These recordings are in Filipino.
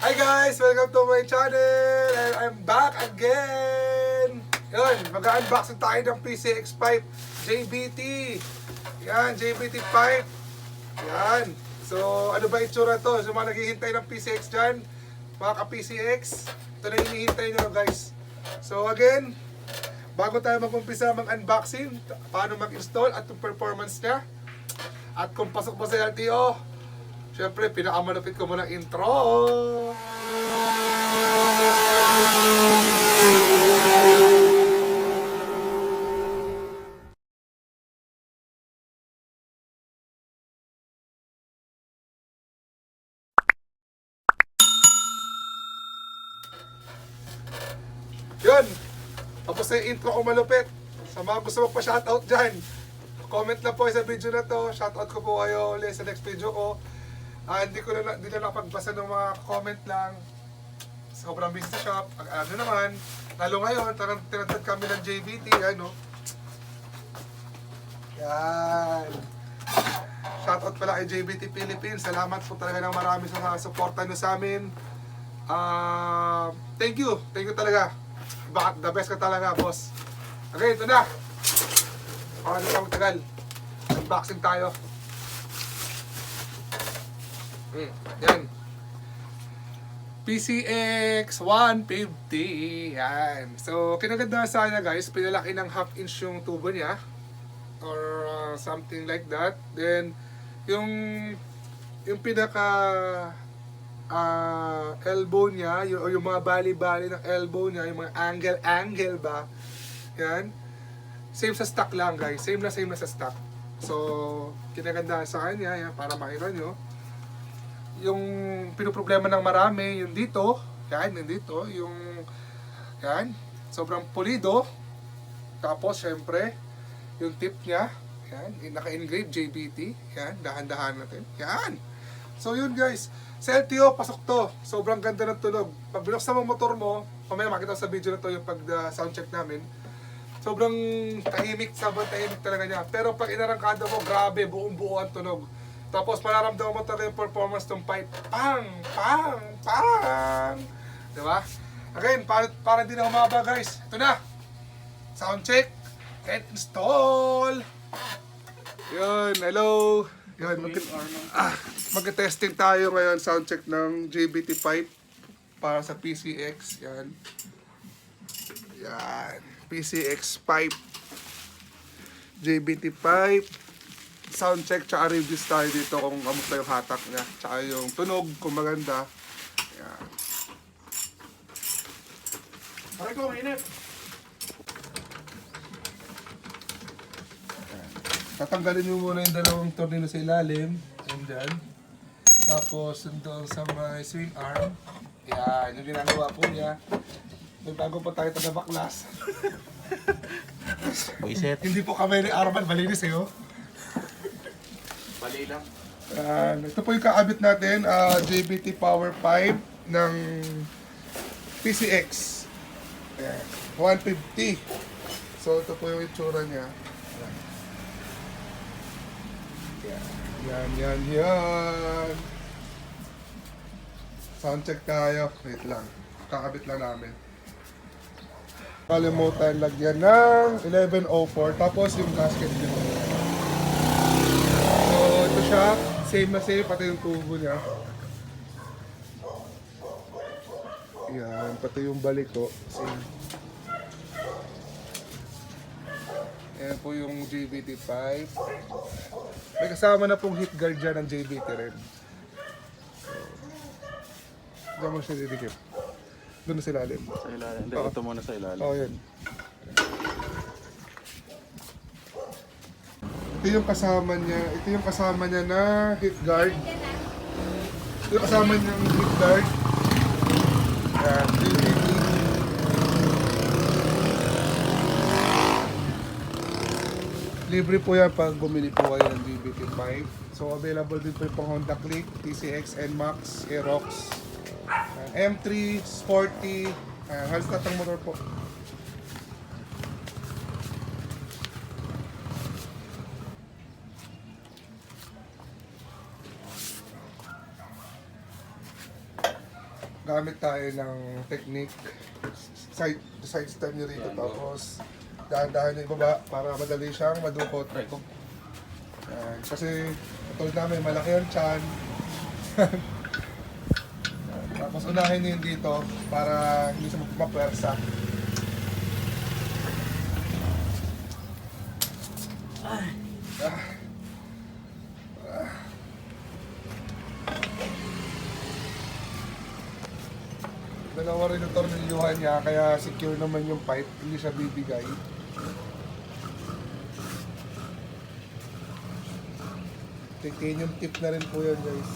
Hi guys! Welcome to my channel! And I'm back again! Yun, mag-unboxing tayo ng PCX pipe JVT. Yan, JVT pipe. Yan. So, ano ba itsura to? So, mga naghihintay ng PCX dyan, mga ka-PCX, ito na hinihintay nyo guys. So, again, bago tayo mag-umpisa mag-unboxing, paano mag-install at yung performance niya, at kung pasok ba sa LTO, syempre, pinakamalapit ko muna intro. Yun, tapos na yung intro ko malupit. Sa mga gusto magpa-shoutout dyan, comment lang po sa video na to. Shoutout ko po kayo ulit sa next video ko. Hindi na nakapagbasa ng mga comment lang. Sobrang busy sa shop. Ano naman, lalo ngayon, tinatad kami ng JVT. Ano? Yan. Shoutout pala kay JVT Philippines. Salamat po talaga ng marami sa suporta nyo sa amin. Thank you talaga. The best ka talaga, boss. Okay, ito na. Ano na magtagal. Unboxing tayo. Yan. PCX150. Yan. So, kinaganda sana guys, pinalaki ng half inch yung tubo niya. Or something like that. Then, yung pinaka elbow niya, yung mga bali-bali ng elbow niya, yung mga angle ba. Yan. Same sa stock lang guys. Same na sa stock. So, kinaganda sa kanya, yan, para makita nyo. Yung pinoproblema ng marami, yung dito, yan, yan, sobrang pulido. Tapos, syempre, yung tip niya, yan, naka-engrave JVT, yan, dahan-dahan natin, yan. So, yun guys, sa LTO, pasok to, sobrang ganda ng tunog. Pag binuksan mo motor mo, pamaya makita sa video na to yung pag-sound check namin, sobrang tahimik talaga niya. Pero pag inarangkada mo, grabe, buong-buo ang tunog. Tapos mararamdaman mo talaga yung performance ng pipe. Pang! Pang! Pang! Diba? Again, para hindi na humaba guys. Ito na! Sound check and install! Yun, hello! Yun, mag-testing tayo ngayon. Sound check ng JVT pipe para sa PCX. Yan. Yan. PCX pipe. JVT pipe. Sound check tsaka reviews tayo dito kung kamusta yung hatak niya tsaka yung tunog kung maganda. Yan. Pare ko, mainit. Tatanggalin nyo muna yung dalawang tornilyo sa ilalim. Yan dyan. Tapos doon sa may swing arm. Yan, yung ginagawa po niya. Bago pa tayo taga-baklas. Hindi po kami ni Arman, malinis eh oh. Bali lang. Ito po yung kaabit natin, JVT power pipe ng PCX. Ayan, 150. So ito po yung itsura niya. Yan. Sound check tayo. Wait lang. Kakabit lang namin. Kalimutan lagyan ng 1104. Tapos yung gasket dito. So ito siya. Same na same. Pati yung tubo niya. Yan. Pati yung balik ko. Same. Ayan po yung JVT pipe. May kasama na pong heat guard dyan ng JVT rin. Diyan mo siya didikip. Doon na sa ilalim. Sa ilalim. Hindi, ito muna sa ilalim. Oo, yan. Ito yung kasama niya na heat guard. Ito yung kasama niya ng heat guard. Yan, JVT. Libre po yan pag bumili po kayo ng JVT pipe. So available din po yung pang Honda Click, PCX, NMAX, Aerox, M3, Sporty, halos tatang motor po. gamit tayo ng technique. Side stand nyo rito, tapos dahan-dahan nyo ibaba para madali siyang madukot. Yan. Kasi tulad namin, malaki yung tiyan. Tapos unahin nyo yun dito para hindi siya mapwersa. Dalawa rin yung tornilyuhan niya, kaya secure naman yung pipe, hindi siya bibigay. Titanium tip na rin po yan, guys.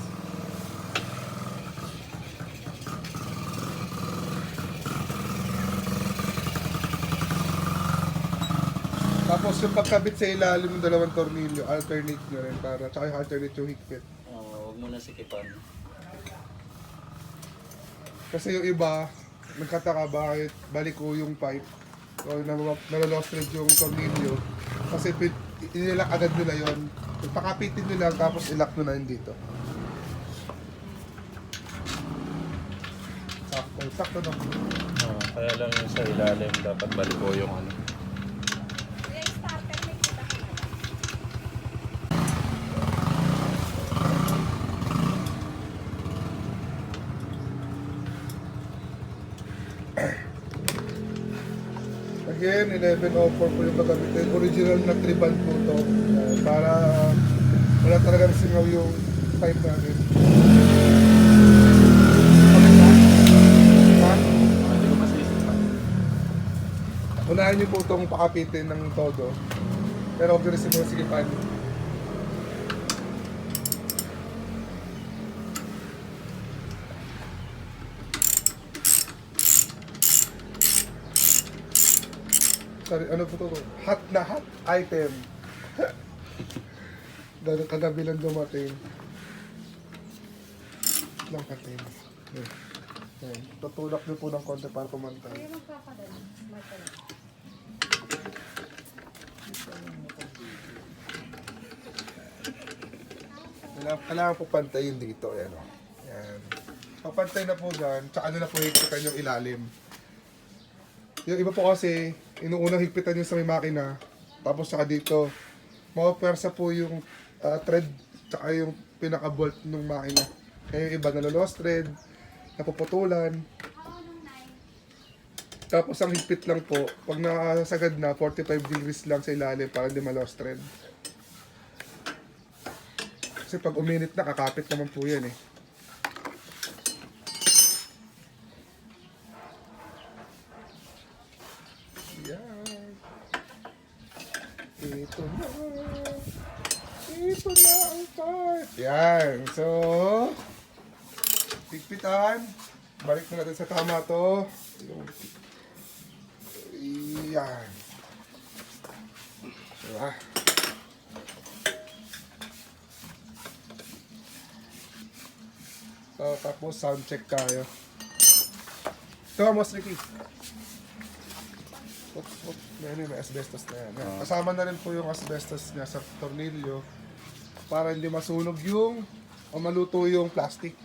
Tapos yung pagkabit sa ilalim ng dalawang tornilyo, alternate nyo rin para, tsaka yung alternate yung higpit. Huwag mo na sikipan. Kasi yung iba, nagkataka bakit baliko yung pipe o nalolost thread yung tornilyo. Kasi inilak agad nila yun. Pakapitin nyo lang tapos ilak nyo na yun dito. Sakto na. Kaya lang yung sa ilalim, dapat baliko yung ano. Again, 1104 po yung gagamitin. Original na triban po ito. Para wala talagang singaw yung pipe natin. Hindi ko masisipan. Unahin niyo po itong pakapitin ng todo. Pero huwag nyo rin siguro sigipan. Sorry, ano po ito? Hot na hot item. Dahil kagabi lang dumating. Lang katin. Tutulak niyo po ng konti para pumantay. Kailangan po pantayin dito. Yan, o. Yan. Papantay na po dyan. Tsaka ano na po higpitan yung ilalim. Yung iba po kasi, inuunang higpitan yung sa may makina. Tapos saka dito, mapapwersa po yung thread tsaka yung pinaka-bolt ng makina. Kaya yung iba nalolost thread, napuputulan. Tapos ang higpit lang po, pag nakasagad na, 45 degrees lang sa ilalim para hindi ma-lost thread. Kasi pag uminit na, kakapit naman po yan eh. Yan. Ito na. Ito na ang part. Yan. So, higpitan. Balik na natin sa tama to. Yan. Diba? So, tapos sound check tayo. Ito nga, Most Ricky. May asbestos na yan. Kasama na rin po yung asbestos niya sa tornilyo para hindi masunog yung o maluto yung plastic.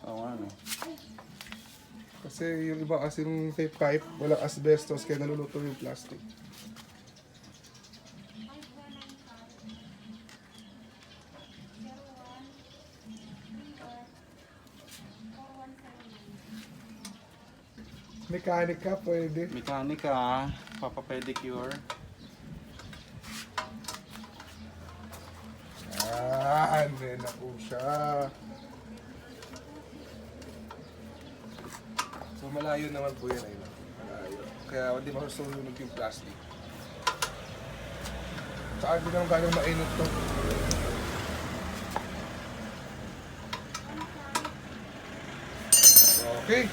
Oo, ano. Kasi yung iba kasing tape pipe, walang asbestos kaya naluluto yung plastic. Mekanika, pwede. Mekanika, papa-pedicure. Yan, na po siya. So malayo naman po yan, ayun. Malayo. Kaya hindi masusunog yung plastic. Tsaka hindi naman gano'ng mainit to. Okay.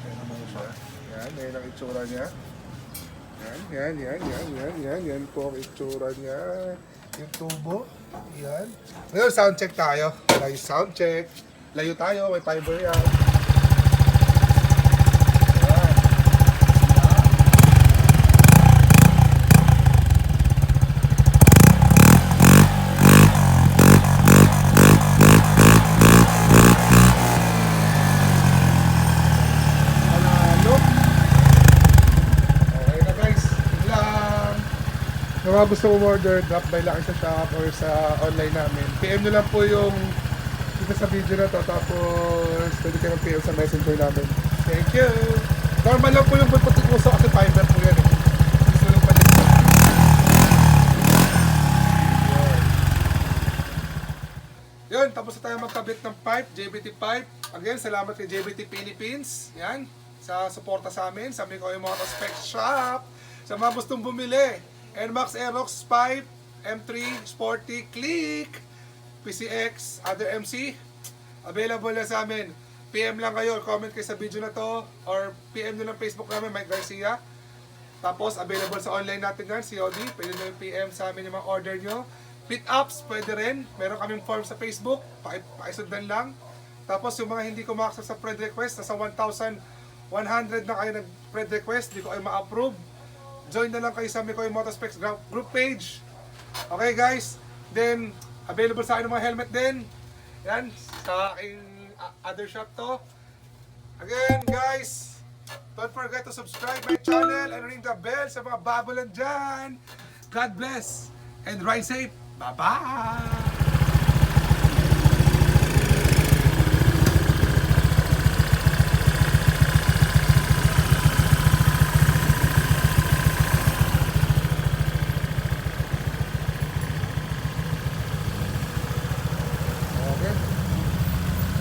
Yan naman siya. Yan, yan ang itsura niya. Yan po ang itsura niya. Yung tubo. Yan. Ngayon, sound check tayo. Live sound check. Layo tayo, may fiber yan. mga gusto order, drop by lang sa shop or sa online namin. PM nyo lang po yung dito sa video na to, tapos pwede kayo PM sa messenger namin. Thank you! Normal lang po yung puti puso kasi fiber po yan eh. Gusto yung palit. Yun, tapos na tayo magkabit ng pipe, JVT pipe. Again, salamat kay JVT Philippines. Yan, sa suporta sa amin, sa Mikoy Motospecs Shop. Sa mga gustong bumili, NMAX Aerox Pipe, M3, Sporty, Click, PCX, other MC, available na sa amin. PM lang kayo, comment kayo sa video na to, or PM nyo lang Facebook namin, Mike Garcia. Tapos, available sa online natin yan, COD. Pwede nyo yung PM sa amin yung mga order nyo. Pit-ups, pwede rin. Meron kaming form sa Facebook, pakisundan lang. Tapos, yung mga hindi ko ma-access sa friend request, nasa 1,100 na kayo nag-friend request, di ko kayo ma-approve. Join na lang kayo sa Mikoy Motospecs group page. Okay guys, then available sa akin ng mga helmet din. Yan, sa aking other shop to. Again guys, don't forget to subscribe my channel and ring the bell sa mga babolan dyan. God bless and ride safe. Bye-bye!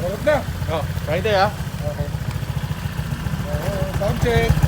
Orot na. Oh, Friday ah. Okay. Sound check.